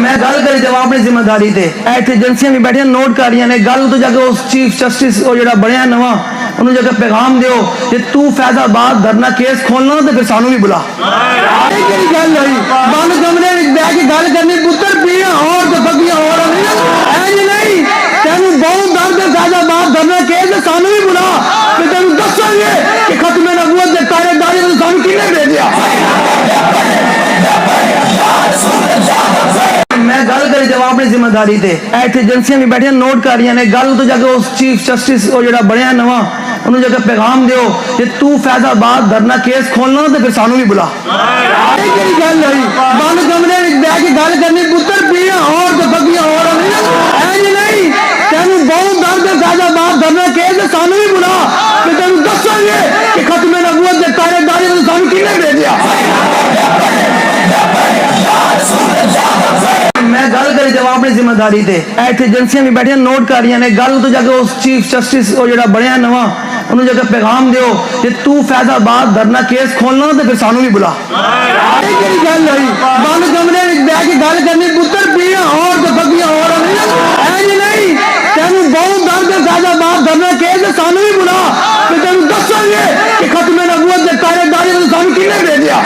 मैं गल करी जावा अपनी जिम्मेदारी ते इत्थे एजेंसियां भी बैठियां नोट कर रही ने गल तो जाके उस चीफ जस्टिस वो जो बनया नवा उन्होंने जाके पैगाम दियो कि तू फैजाबाद धरना केस खोलना तो फिर सानू भी बुला गल हुई बंद कमरे बह के गल करनी पुत्र पीड़ियां और तो बगियां और नहीं तेन बहुत दर्द है फैजाबाद धरना केस सानू भी बुला कि तेन दसोगे कि खत्मे नबूवत के तारेदारी ने सानू किने भेजा मैं गल करी जावा अपनी जिम्मेदारी ते इत्थे एजेंसियां भी बैठियां नोट कर रही ने गल तो जाके उस चीफ जस्टिस वो जो बनया नवा उन्होंने जाके पैगाम दियो कि तू फैजाबाद धरना केस खोलना तो फिर सानू भी बुला गल हुई बंद कमरे बह के गल करनी पुत्र पीड़ियां और तो बगियां और नहीं तेन बहुत दर्द है फैजाबाद धरना केस सानू भी बुला कि तेन दसोगे कि खत्मे नबूवत के तारेदारी ने सानू किने भेजा मैं गल करी जावा अपनी जिम्मेदारी ते इत्थे एजेंसियां भी बैठियां नोट कर रही ने गल तो जाके उस चीफ जस्टिस वो जो बनया नवा उन्होंने जाके पैगाम दियो कि तू फैजाबाद धरना केस खोलना तो फिर सानू भी बुला गल हुई बंद कमरे बह के गल करनी पुत्र पीड़ियां और तो बगियां और नहीं तेन बहुत दर्द है फैजाबाद धरना केस सानू भी बुला कि तेन दसोगे कि खत्मे नबूवत के तारेदारी ने सानू किने भेजा